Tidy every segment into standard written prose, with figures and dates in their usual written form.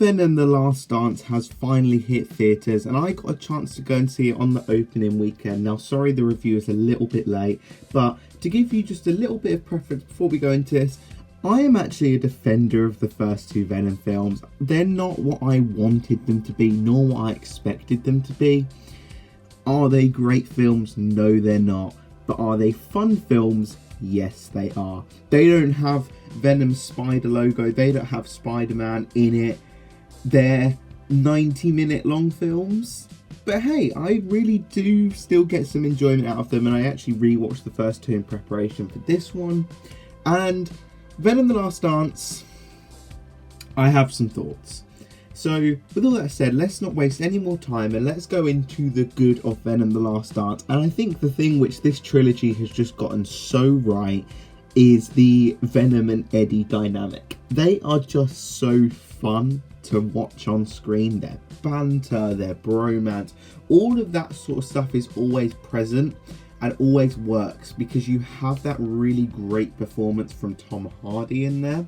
Venom The Last Dance has finally hit theatres, and I got a chance to go and see it on the opening weekend. Now, sorry the review is a little bit late, but to give you just a little bit of preference before we go into this, I am actually a defender of the first two Venom films. They're not what I wanted them to be, nor what I expected them to be. Are they great films? No, they're not. But are they fun films? Yes, they are. They don't have Venom's spider logo. They don't have Spider-Man in it. They're 90-minute long films. But hey, I really do still get some enjoyment out of them. And I actually rewatched the first two in preparation for this one. And Venom The Last Dance, I have some thoughts. So, with all that said, let's not waste any more time and let's go into the good of Venom The Last Dance. And I think the thing which this trilogy has just gotten so right is the Venom and Eddie dynamic. They are just so fun to watch on screen. Their banter, their bromance, all of that sort of stuff is always present and always works because you have that really great performance from Tom Hardy in there.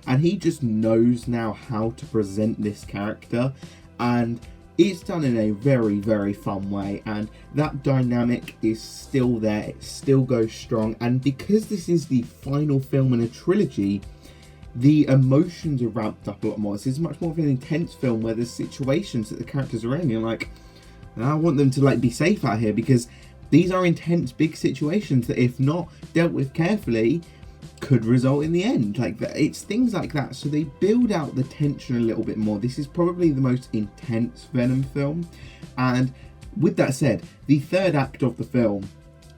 And he just knows now how to present this character, and it's done in a very, very fun way, and that dynamic is still there, it still goes strong. And because this is the final film in a trilogy, the emotions are ramped up a lot more. This is much more of an intense film where there's situations that the characters are in, you're like, I want them to like be safe out here, because these are intense big situations that if not dealt with carefully could result in the end. Like, it's things like that, so they build out the tension a little bit more. This is probably the most intense Venom film, and with that said, the third act of the film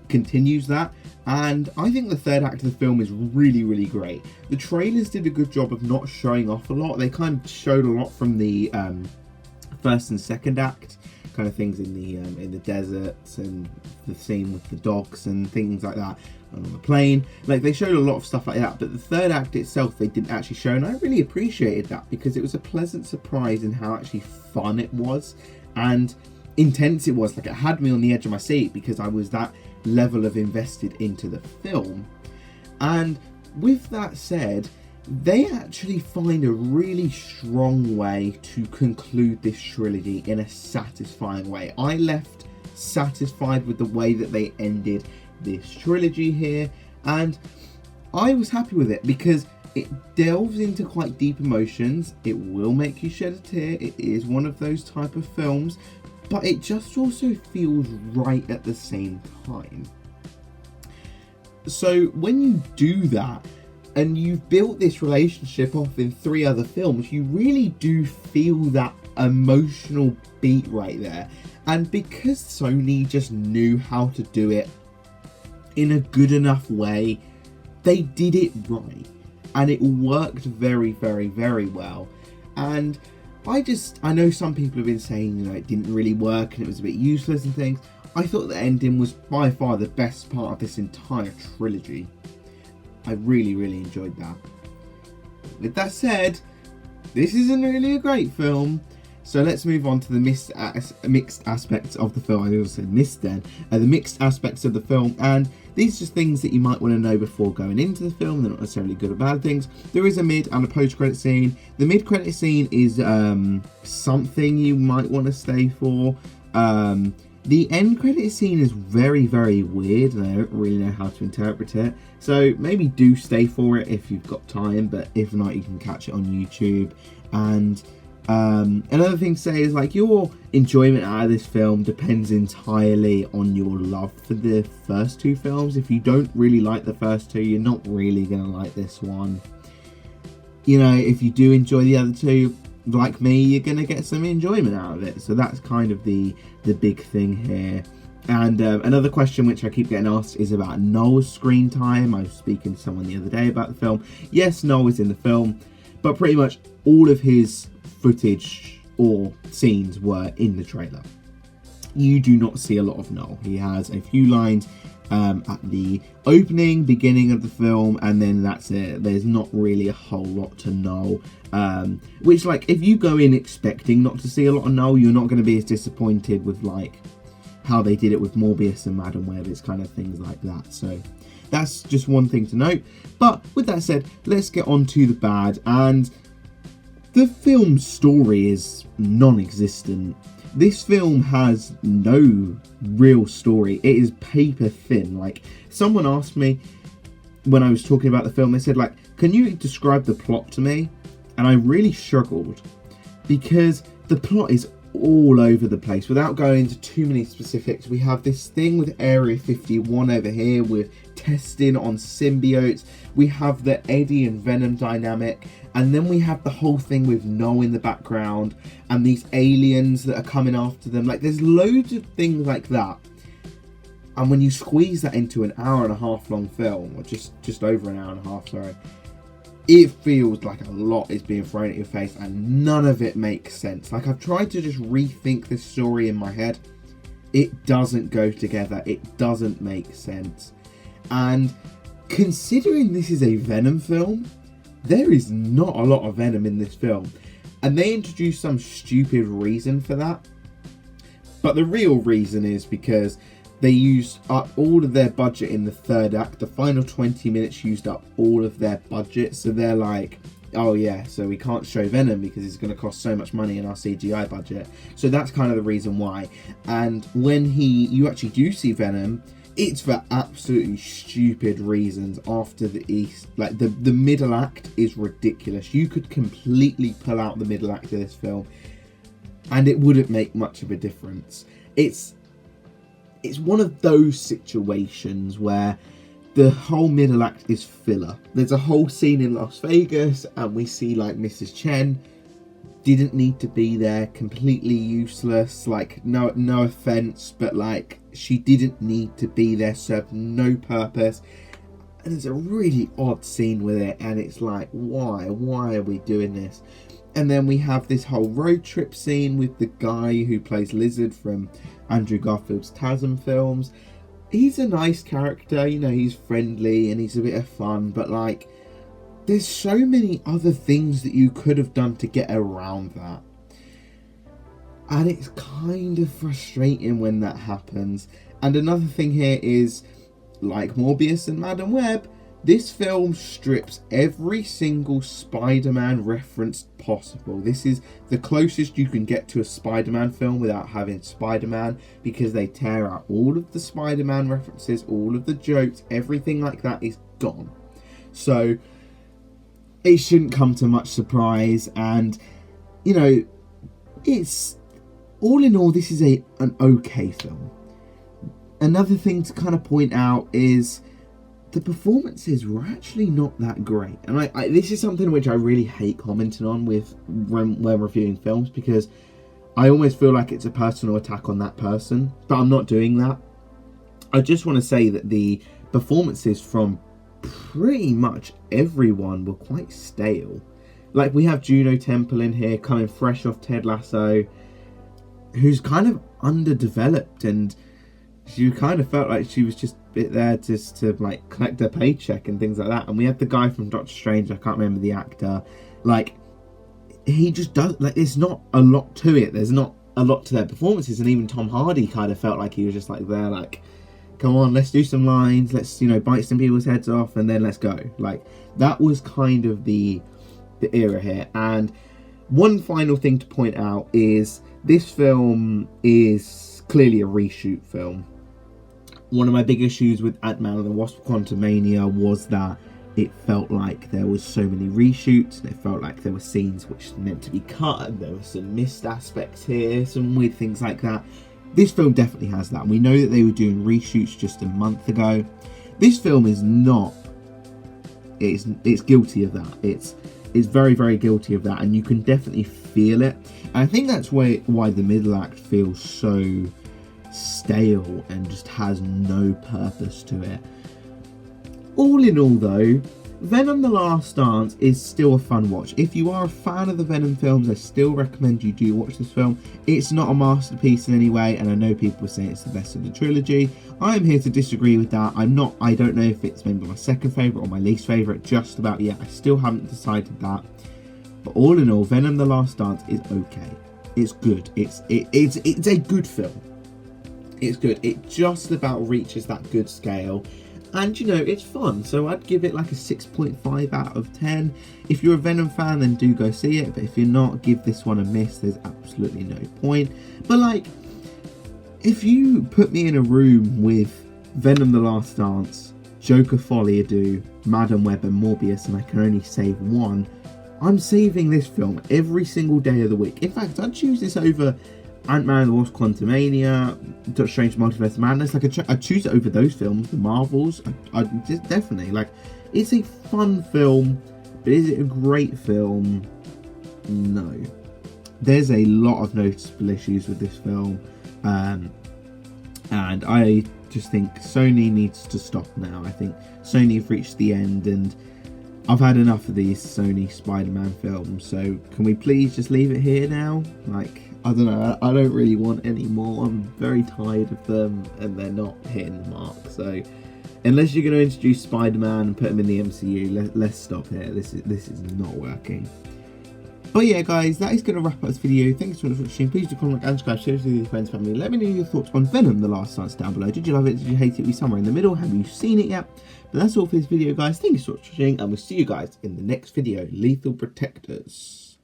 continues that, and I think the third act of the film is really, really great. The trailers did a good job of not showing off a lot. They kind of showed a lot from the first and second act, kind of things in the deserts and the scene with the dogs and things like that, and on the plane. Like, they showed a lot of stuff like that, but the third act itself they didn't actually show, and I really appreciated that because it was a pleasant surprise in how actually fun it was and intense it was. Like, it had me on the edge of my seat because I was that level of invested into the film. And with that said, they actually find a really strong way to conclude this trilogy in a satisfying way. I left satisfied with the way that they ended this trilogy here, and I was happy with it because it delves into quite deep emotions. It will make you shed a tear. It is one of those type of films, but it just also feels right at the same time. So when you do that, and you've built this relationship off in 3 other films, you really do feel that emotional beat right there. And because Sony just knew how to do it in a good enough way, they did it right. And it worked very, very, very well. And I know some people have been saying, it didn't really work and it was a bit useless and things. I thought the ending was by far the best part of this entire trilogy. I really, really enjoyed that. With that said, this isn't really a great film, so let's move on to the mixed aspects of the film. I also said missed then. The mixed aspects of the film, and these are just things that you might want to know before going into the film. They're not necessarily good or bad things. There is a mid and a post-credit scene. The mid-credit scene is something you might want to stay for. The end credit scene is very, very weird, and I don't really know how to interpret it. So maybe do stay for it if you've got time, but if not, you can catch it on YouTube. And another thing to say is, like, your enjoyment out of this film depends entirely on your love for the first 2 films. If you don't really like the first 2, you're not really going to like this one. If you do enjoy the other 2, like me, you're going to get some enjoyment out of it. So that's kind of the big thing here. And another question which I keep getting asked is about Knull's screen time. I was speaking to someone the other day about the film. Yes, Knull is in the film, but pretty much all of his footage or scenes were in the trailer. You do not see a lot of Knull. He has a few lines at the beginning of the film, and then that's it. There's not really a whole lot to Knull. Which, like, if you go in expecting not to see a lot of Knull, you're not going to be as disappointed with, like, how they did it with Morbius and Madam Web. It's kind of things like that. So that's just one thing to note. But with that said, let's get on to the bad. And The film's story is non-existent. This film has no real story. It is paper thin. Like, someone asked me when I was talking about the film, they said, like, can you describe the plot to me? And I really struggled because the plot is all over the place. Without going into too many specifics, we have this thing with Area 51 over here with testing on symbiotes. We have the Eddie and Venom dynamic, and then we have the whole thing with Knull in the background and these aliens that are coming after them. Like, there's loads of things like that. And when you squeeze that into an hour and a half long film, or just over an hour and a half, sorry, it feels like a lot is being thrown at your face and none of it makes sense. Like, I've tried to just rethink this story in my head. It doesn't go together. It doesn't make sense. And considering this is a Venom film, there is not a lot of Venom in this film. And they introduce some stupid reason for that. But the real reason is because they used up all of their budget in the third act. The final 20 minutes used up all of their budget. So they're like, oh yeah, so we can't show Venom because it's going to cost so much money in our CGI budget. So that's kind of the reason why. And when you actually do see Venom, it's for absolutely stupid reasons after the East. Like, the middle act is ridiculous. You could completely pull out the middle act of this film and it wouldn't make much of a difference. It's one of those situations where the whole middle act is filler. There's a whole scene in Las Vegas and we see like Mrs. Chen didn't need to be there, completely useless. Like, no offense, but like, she didn't need to be there, served no purpose. And there's a really odd scene with it and it's like, why are we doing this? And then we have this whole road trip scene with the guy who plays Lizard from Andrew Garfield's TASM films. He's a nice character, you know, he's friendly and he's a bit of fun, but like, there's so many other things that you could have done to get around that. And it's kind of frustrating when that happens. And another thing here is, like Morbius and Madam Web, this film strips every single Spider-Man reference possible. This is the closest you can get to a Spider-Man film without having Spider-Man, because they tear out all of the Spider-Man references, all of the jokes, everything like that is gone. So it shouldn't come to much surprise, and you know, it's all in all, this is an okay film. Another thing to kind of point out is the performances were actually not that great, and I this is something which I really hate commenting on when reviewing films, because I almost feel like it's a personal attack on that person, but I'm not doing that. I just want to say that the performances from pretty much everyone were quite stale. Like, we have Juno Temple in here coming fresh off Ted Lasso, who's kind of underdeveloped, and she kind of felt like she was just there just to like collect her paycheck and things like that. And we have the guy from Doctor Strange, I can't remember the actor, like, he just does, like, there's not a lot to it, there's not a lot to their performances. And even Tom Hardy kind of felt like he was just like there, like, come on, let's do some lines, let's, you know, bite some people's heads off and then let's go. Like, that was kind of the era here. And one final thing to point out is this film is clearly a reshoot film. One of my big issues with Ant-Man and the Wasp: Quantumania was that it felt like there was so many reshoots, and it felt like there were scenes which were meant to be cut, and there were some missed aspects here, some weird things like that. This film definitely has that. We know that they were doing reshoots just a month ago. This film is not. It's guilty of that. It's very, very guilty of that, and you can definitely feel it. And I think that's why the middle act feels so stale and just has no purpose to it. All in all though, Venom: The Last Dance is still a fun watch. If you are a fan of the Venom films, I still recommend you do watch this film. It's not a masterpiece in any way, and I know people say it's the best of the trilogy. I am here to disagree with that. I don't know if it's maybe my second favourite or my least favourite just about yet. I still haven't decided that. But all in all, Venom: The Last Dance is okay. It's good. It's a good film. It's good. It just about reaches that good scale. And you know, it's fun, so I'd give it like a 6.5 out of 10. If you're a Venom fan, then do go see it, but if you're not, give this one a miss. There's absolutely no point. But like, if you put me in a room with Venom the Last Dance, Joker Folie à Deux, Madam Web and Morbius, and I can only save one, I'm saving this film every single day of the week. In fact, I'd choose this over Ant-Man and the Wasp: Quantumania, Doctor Strange: Multiverse of Madness. Like, I'd choose it over those films, the Marvels. I'd just definitely, like, it's a fun film, but is it a great film? No. There's a lot of noticeable issues with this film, and I just think Sony needs to stop now. I think Sony have reached the end, and I've had enough of these Sony Spider-Man films, so can we please just leave it here now? Like, I don't know, I don't really want any more. I'm very tired of them, and they're not hitting the mark. So, unless you're going to introduce Spider-Man and put him in the MCU, let's stop here. This is not working. But yeah, guys, that is going to wrap up this video. Thanks so much for watching. Please do comment, and subscribe, share this with your friends, family. Let me know your thoughts on Venom: The Last Dance down below. Did you love it? Did you hate it? Are we somewhere in the middle? Have you seen it yet? But that's all for this video, guys. Thank you so much for watching, and we'll see you guys in the next video. Lethal Protectors.